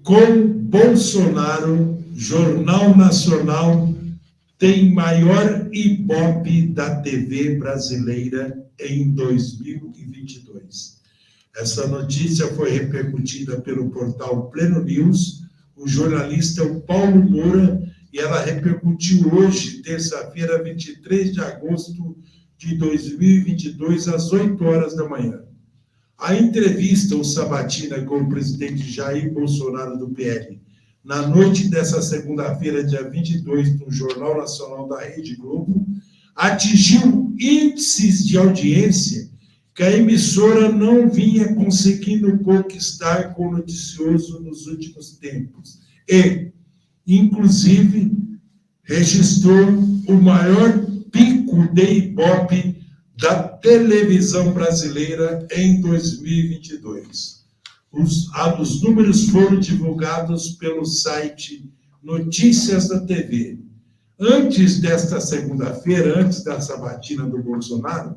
Com Bolsonaro, Jornal Nacional tem maior Ibope da TV brasileira em 2022. Essa notícia foi repercutida pelo portal Pleno News, o jornalista Paulo Moura, e ela repercutiu hoje, terça-feira, 23 de agosto de 2022, às 8 horas da manhã. A entrevista, o Sabatina, com o presidente Jair Bolsonaro, do PL, na noite dessa segunda-feira, dia 22, no Jornal Nacional da Rede Globo, atingiu índices de audiência que a emissora não vinha conseguindo conquistar com o noticioso nos últimos tempos. E, inclusive, registrou o maior pico de Ibope da televisão brasileira em 2022. Os números foram divulgados pelo site Notícias da TV. Antes desta segunda-feira, antes da sabatina do Bolsonaro,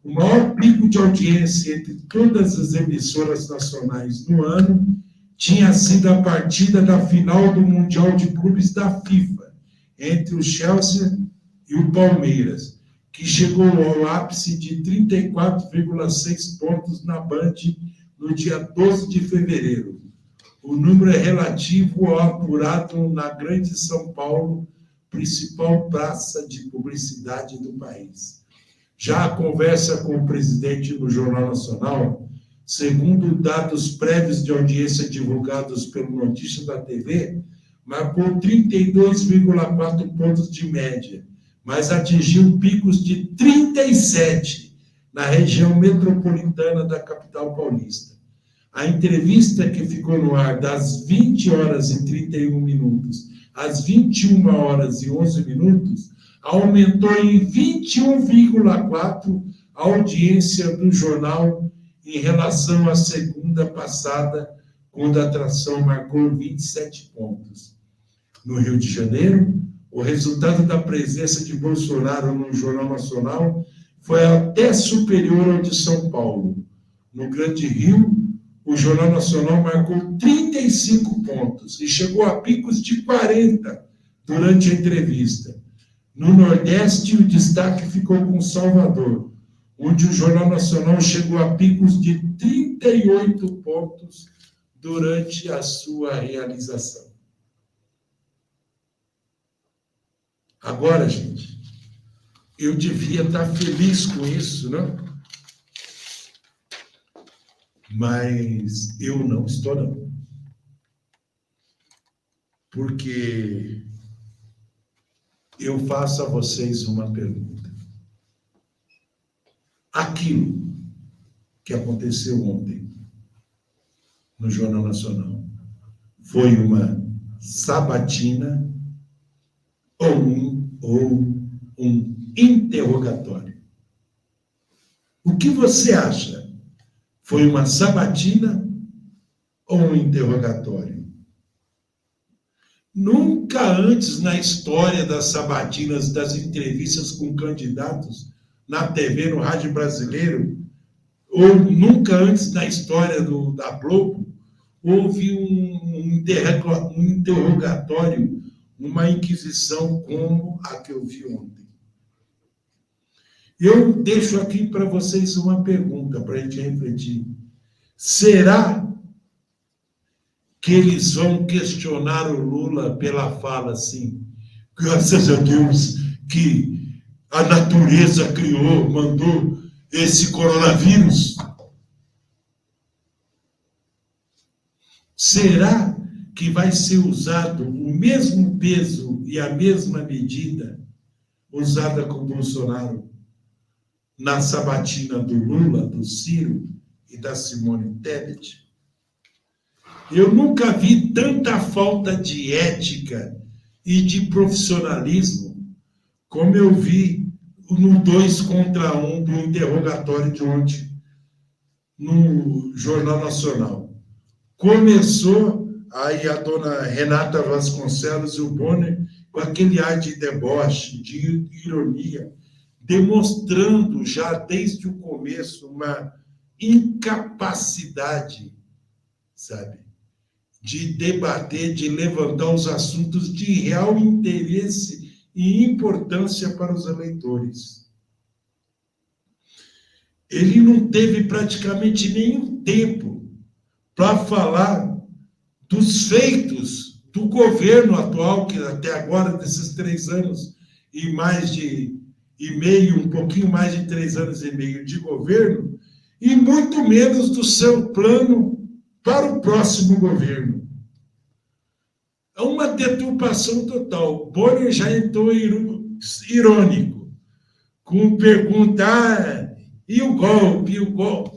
o maior pico de audiência entre todas as emissoras nacionais no ano tinha sido a partida da final do Mundial de Clubes da FIFA, entre o Chelsea e o Palmeiras, que chegou ao ápice de 34,6 pontos na Band no dia 12 de fevereiro. O número é relativo ao apurado na Grande São Paulo, principal praça de publicidade do país. Já a conversa com o presidente no Jornal Nacional, segundo dados prévios de audiência divulgados pelo Notícia da TV, marcou 32,4 pontos de média, mas atingiu picos de 37 na região metropolitana da capital paulista. A entrevista, que ficou no ar das 20 horas e 31 minutos às 21 horas e 11 minutos, aumentou em 21,4 a audiência do jornal em relação à segunda passada, quando a atração marcou 27 pontos. No Rio de Janeiro, o resultado da presença de Bolsonaro no Jornal Nacional foi até superior ao de São Paulo. No Grande Rio, o Jornal Nacional marcou 35 pontos e chegou a picos de 40 durante a entrevista. No Nordeste, o destaque ficou com Salvador, onde o Jornal Nacional chegou a picos de 38 pontos durante a sua realização. Agora, gente, eu devia estar feliz com isso, não? Mas eu não estou, não. Porque eu faço a vocês uma pergunta. Aquilo que aconteceu ontem no Jornal Nacional foi uma sabatina ou um interrogatório? O que você acha? Foi uma sabatina ou um interrogatório? Nunca antes na história das sabatinas, das entrevistas com candidatos na TV, no rádio brasileiro, ou nunca antes na história da Globo, houve um interrogatório, uma inquisição como a que eu vi ontem. Eu deixo aqui para vocês uma pergunta, para a gente refletir. Será que eles vão questionar o Lula pela fala assim, graças a Deus que a natureza criou, mandou esse coronavírus? Será que vai ser usado o mesmo peso e a mesma medida usada com Bolsonaro na sabatina do Lula, do Ciro e da Simone Tebet? Eu nunca vi tanta falta de ética e de profissionalismo como eu vi no 2 contra 1 do interrogatório de ontem no Jornal Nacional. Começou aí a dona Renata Vasconcelos e o Bonner com aquele ar de deboche, de ironia, demonstrando já desde o começo uma incapacidade, sabe, de debater, de levantar os assuntos de real interesse e importância para os eleitores. Ele não teve praticamente nenhum tempo para falar dos feitos do governo atual, que até agora, desses 3 anos e meio, um pouquinho mais de 3 anos e meio de governo, e muito menos do seu plano para o próximo governo. É uma deturpação total. Bonner já entrou irônico, com perguntar, e o golpe?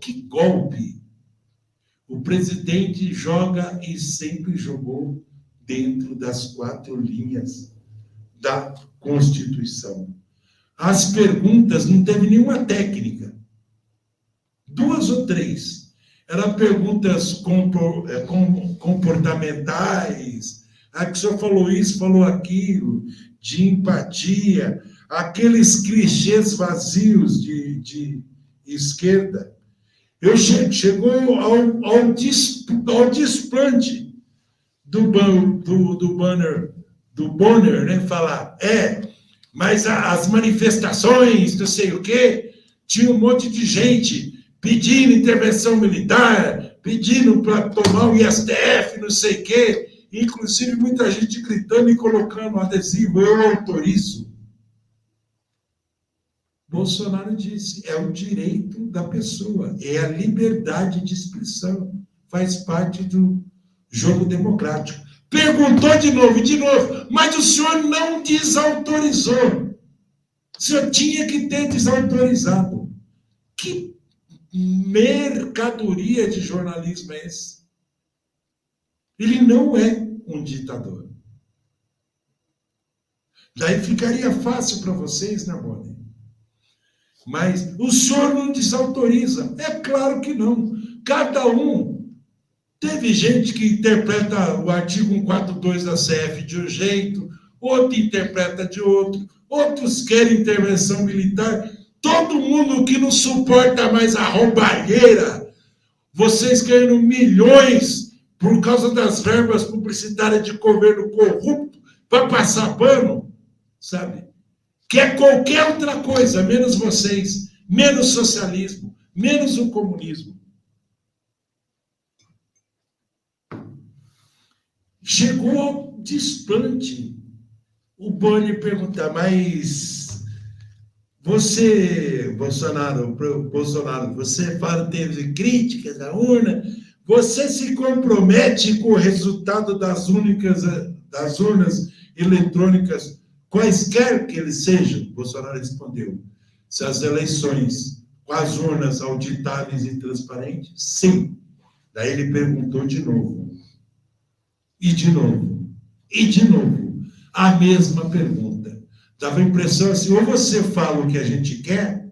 Que golpe? O presidente joga e sempre jogou dentro das 4 linhas da Constituição. As perguntas não teve nenhuma técnica. 2 ou 3. Eram perguntas comportamentais. Que o senhor falou isso, falou aquilo, de empatia, aqueles clichês vazios de esquerda. Chegou ao desplante do Bonner, né? Falar, mas as manifestações, não sei o quê, tinha um monte de gente pedindo intervenção militar, pedindo para tomar o STF, não sei o quê, inclusive muita gente gritando e colocando adesivo, eu autorizo. Bolsonaro disse, é o direito da pessoa, é a liberdade de expressão, faz parte do jogo democrático. Perguntou de novo, mas o senhor não desautorizou. O senhor tinha que ter desautorizado. Que mercadoria de jornalismo é esse? Ele não é um ditador. Daí ficaria fácil para vocês, né, Bonner? Mas o senhor não desautoriza. É claro que não. Cada um. Teve gente que interpreta o artigo 142 da CF de um jeito, outro interpreta de outro, outros querem intervenção militar. Todo mundo que não suporta mais a roubalheira, vocês ganhando milhões por causa das verbas publicitárias de governo corrupto para passar pano, sabe? Quer qualquer outra coisa, menos vocês, menos socialismo, menos o comunismo. Chegou ao desplante. O Bonner pergunta, mas você, Bolsonaro, você fala, teve críticas à urna, você se compromete com o resultado das urnas eletrônicas, quaisquer que eles sejam? Bolsonaro respondeu, se as eleições com as urnas auditáveis e transparentes, sim. Daí ele perguntou de novo. E de novo, a mesma pergunta. Dava a impressão assim, ou você fala o que a gente quer,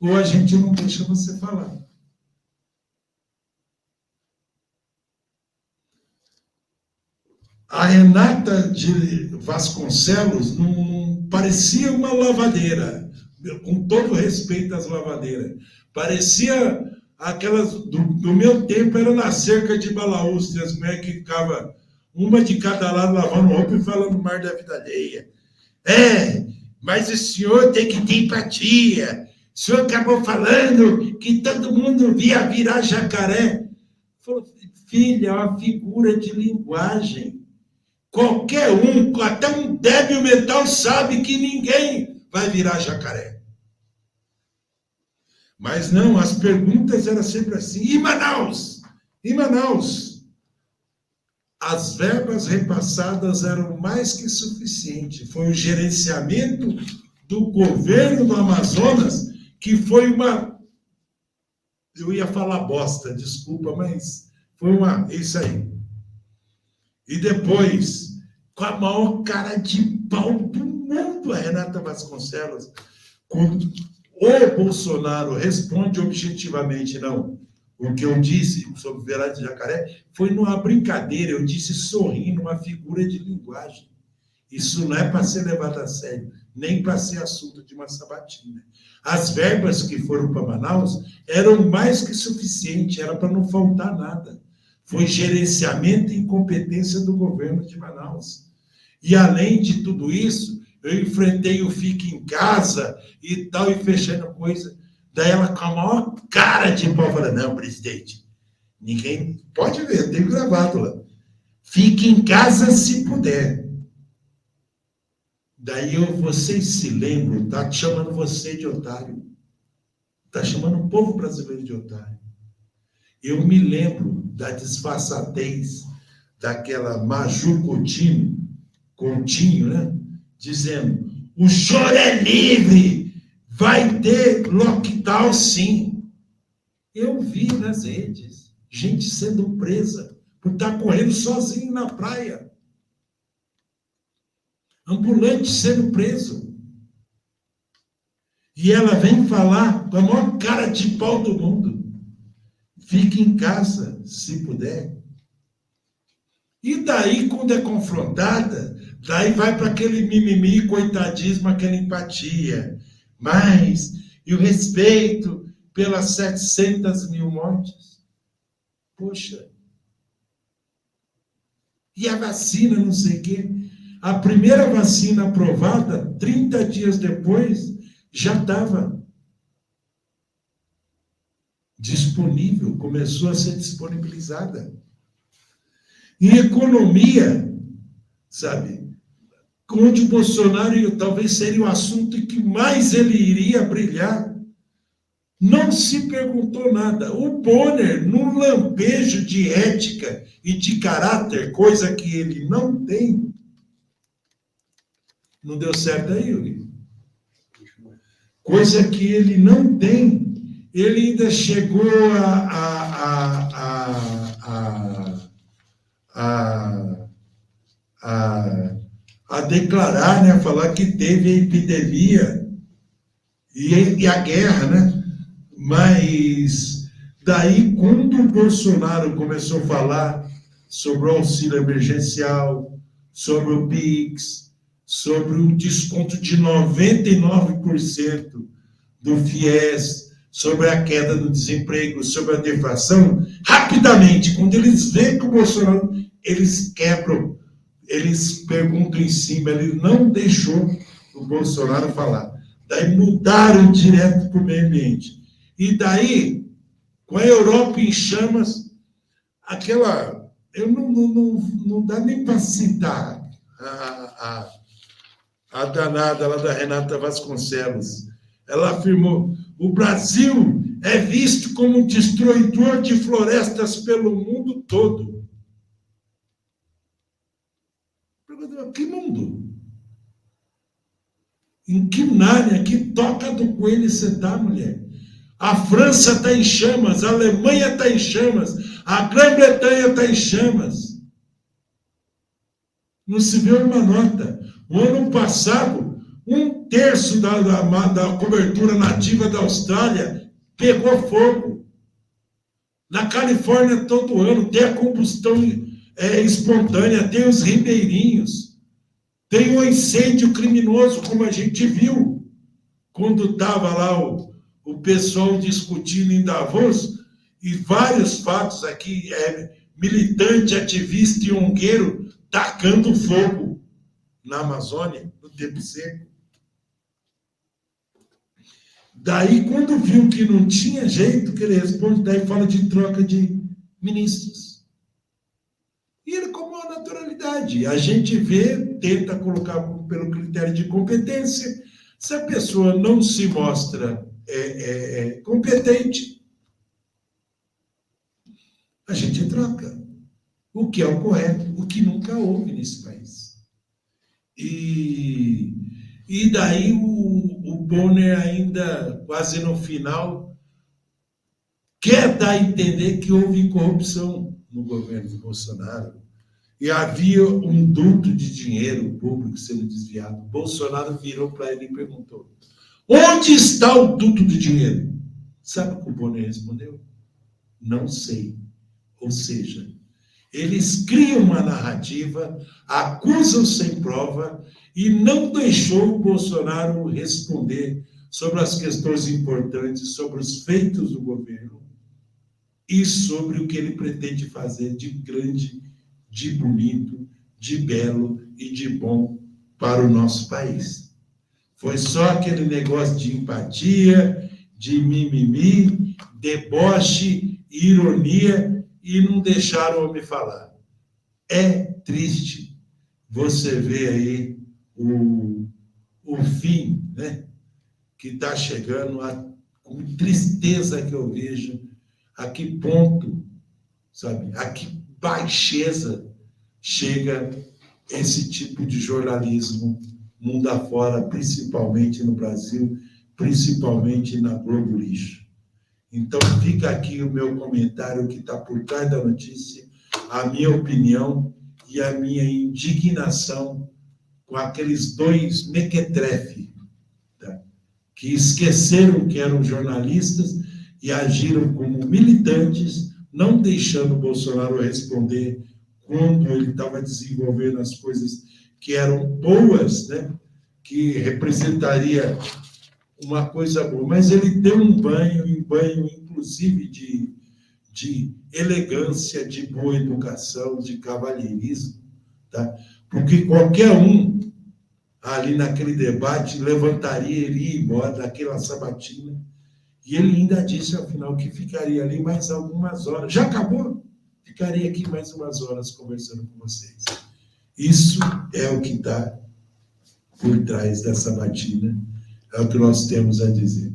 ou a gente não deixa você falar. A Renata de Vasconcelos não parecia uma lavadeira, com todo respeito às lavadeiras. Parecia aquelas, do meu tempo, era na cerca de Balaústre, as mulheres que ficavam, uma de cada lado, lavando roupa e falando mar da vida alheia. Mas o senhor tem que ter empatia. O senhor acabou falando que todo mundo via virar jacaré. Falou, filha, é uma figura de linguagem. Qualquer um, até um débil mental, sabe que ninguém vai virar jacaré. Mas não, as perguntas eram sempre assim. E Manaus? As verbas repassadas eram mais que suficientes. Foi o gerenciamento do governo do Amazonas que foi uma... Eu ia falar bosta, desculpa, mas foi isso aí. E depois, com a maior cara de pau do mundo, a Renata Vasconcelos, o Bolsonaro responde objetivamente, não. O que eu disse sobre o velado de jacaré foi numa brincadeira, eu disse sorrindo, uma figura de linguagem. Isso não é para ser levado a sério, nem para ser assunto de uma sabatina. As verbas que foram para Manaus eram mais que suficientes, era para não faltar nada. foi gerenciamento e incompetência do governo de Manaus. E, além de tudo isso, eu enfrentei o Fique em Casa e tal, e fechando coisa. Daí ela, com a maior cara de pau, fala, não, presidente, ninguém... Pode ver, tem gravado lá. Fique em casa se puder. Daí vocês se lembram, tá chamando você de otário. Tá chamando o povo brasileiro de otário. Eu me lembro da disfarçatez daquela Maju Coutinho, né? Dizendo, o choro é livre, vai ter lockdown sim. Eu vi nas redes gente sendo presa por estar correndo sozinho na praia. Ambulante sendo preso. E ela vem falar com a maior cara de pau do mundo. Fique em casa, se puder. E daí, quando é confrontada, daí vai para aquele mimimi, coitadismo, aquela empatia. Mas, e o respeito pelas 700 mil mortes? Poxa. E a vacina, não sei o quê. A primeira vacina aprovada, 30 dias depois, já estava disponível, começou a ser disponibilizada. Em economia, sabe, onde o Bolsonaro talvez seria o assunto em que mais ele iria brilhar, não se perguntou nada. O Bonner, num lampejo de ética e de caráter, coisa que ele não tem, não deu certo aí, Yuri? Coisa que ele não tem, ele ainda chegou a declarar, né, falar que teve a epidemia e a guerra, né? Mas daí, quando o Bolsonaro começou a falar sobre o auxílio emergencial, sobre o PIX, sobre o desconto de 99% do FIES, sobre a queda do desemprego, sobre a deflação, rapidamente, quando eles veem que o Bolsonaro, eles quebram, eles perguntam em cima, ele não deixou o Bolsonaro falar. Daí mudaram direto para o meio ambiente. E daí, com a Europa em chamas, aquela... não dá nem para citar a danada lá da Renata Vasconcelos. Ela afirmou, o Brasil é visto como um destruidor de florestas pelo mundo todo. Que mundo? Em que Nárnia, que toca do coelho você está, mulher? A França está em chamas, a Alemanha está em chamas, a Grã-Bretanha está em chamas. Não se vê uma nota. O ano passado, 1/3 da cobertura nativa da Austrália pegou fogo. Na Califórnia, todo ano, tem a combustão espontânea, tem os ribeirinhos, tem o incêndio criminoso, como a gente viu, quando estava lá o pessoal discutindo em Davos, e vários fatos aqui, militante, ativista e ongueiro tacando fogo na Amazônia, no tempo seco. Daí, quando viu que não tinha jeito, que ele responde, daí fala de troca de ministros. E ele, com uma naturalidade, a gente vê, tenta colocar pelo critério de competência. Se a pessoa não se mostra competente, a gente troca. O que é o correto, o que nunca houve nesse país. E daí o Bonner ainda, quase no final, quer dar a entender que houve corrupção no governo de Bolsonaro. E havia um duto de dinheiro público sendo desviado. Bolsonaro virou para ele e perguntou, onde está o duto de dinheiro? Sabe o que o Bonner respondeu? Não sei. Ou seja, eles criam uma narrativa, acusam sem prova e não deixou o Bolsonaro responder sobre as questões importantes, sobre os feitos do governo. e sobre o que ele pretende fazer de grande, de bonito, de belo e de bom para o nosso país. Foi só aquele negócio de empatia, de mimimi, deboche, ironia, e não deixaram eu me falar. É triste você ver aí o fim, né, que está chegando, com tristeza que eu vejo, a que ponto, sabe, a que baixeza chega esse tipo de jornalismo mundo afora, principalmente no Brasil, principalmente na Globo Lixo. Então, fica aqui o meu comentário que está por trás da notícia, a minha opinião e a minha indignação com aqueles dois mequetrefes, tá? Que esqueceram que eram jornalistas e agiram como militantes, não deixando o Bolsonaro responder quando ele estava desenvolvendo as coisas que eram boas, né? Que representaria uma coisa boa. Mas ele deu um banho inclusive, de elegância, de boa educação, de cavalheirismo, tá? Porque qualquer um ali naquele debate levantaria, iria embora daquela sabatina, e ele ainda disse ao final que ficaria ali mais algumas horas. Já acabou? Ficaria aqui mais umas horas conversando com vocês. Isso é o que está por trás da sabatina, é o que nós temos a dizer.